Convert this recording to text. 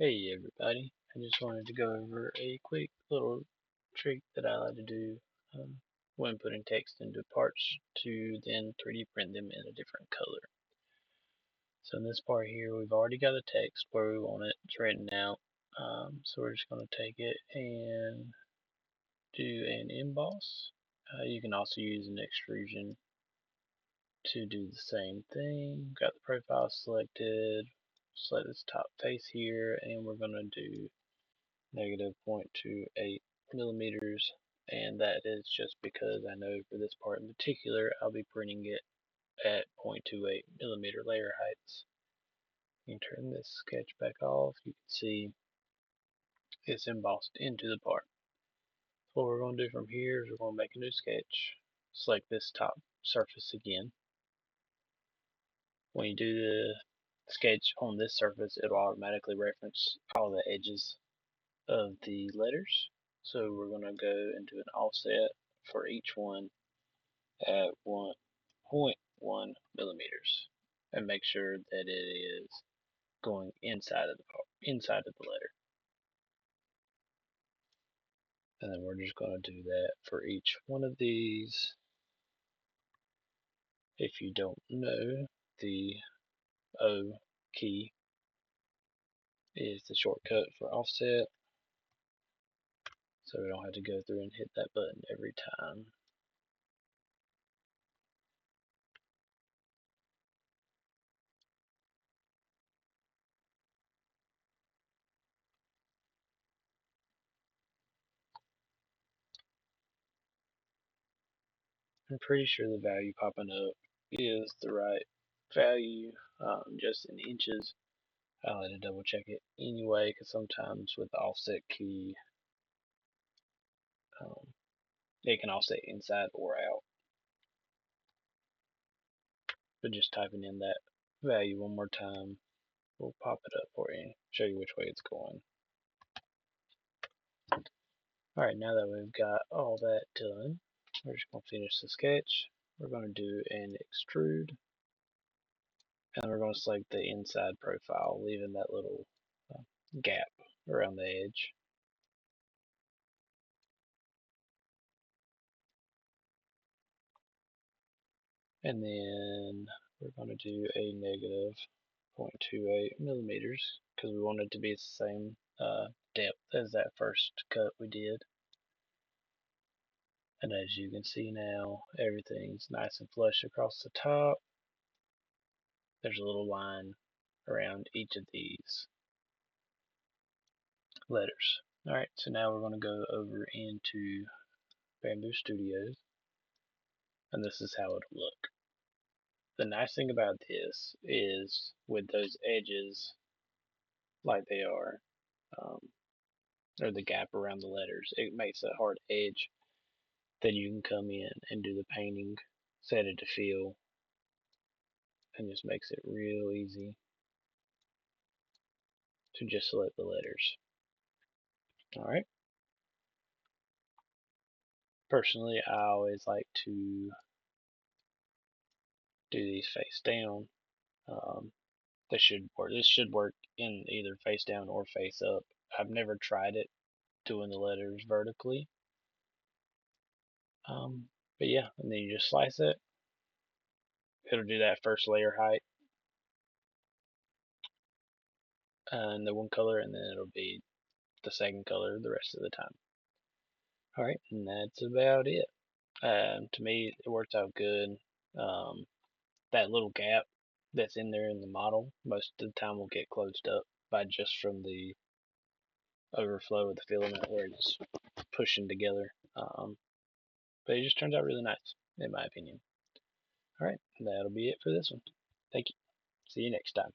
Hey everybody, I just wanted to go over a quick little trick that I like to do when putting text into parts to then 3D print them in a different color. So in this part here, we've already got the text where we want it. It's written out. So we're just going to take it and do an emboss. You can also use an extrusion to do the same thing. Got the profile selected. Select this top face here, and we're going to do -0.28 millimeters, and that is just because I know for this part in particular I'll be printing it at 0.28 millimeter layer heights. You can turn this sketch back off. You can see it's embossed into the part. So what we're going to do from here is we're going to make a new sketch. Select this top surface again. When you do the sketch on this surface, it'll automatically reference all the edges of the letters. So we're going to go into an offset for each one at 1.1 millimeters and make sure that it is going inside of the letter. And then we're just going to do that for each one of these. If you don't know, the O key is the shortcut for offset, so we don't have to go through and hit that button every time. I'm pretty sure the value popping up is the right value, just in inches. I like to double check it anyway, because sometimes with the offset key, it can offset inside or out. But just typing in that value one more time will pop it up for you, show you which way it's going. Alright, now that we've got all that done, we're just going to finish the sketch. We're going to do an extrude, and we're going to select the inside profile, leaving that little gap around the edge. And then we're going to do a -0.28 millimeters because we want it to be the same depth as that first cut we did. And as you can see now, everything's nice and flush across the top. There's a little line around each of these letters. Alright, so now we're going to go over into Bambu Studio, and this is how it'll look. The nice thing about this is with those edges like they are, or the gap around the letters, it makes a hard edge that you can come in and do the painting, set it to fill, and just makes it real easy to just select the letters. Alright. Personally, I always like to do these face down. This should work in either face down or face up. I've never tried it doing the letters vertically. But yeah, and then you just slice it. It'll do that first layer height in the one color, and then it'll be the second color the rest of the time. Alright, and that's about it. To me, it works out good. That little gap that's in there in the model, most of the time will get closed up by just from the overflow of the filament where it's pushing together. But it just turns out really nice, in my opinion. Alright, that'll be it for this one. Thank you. See you next time.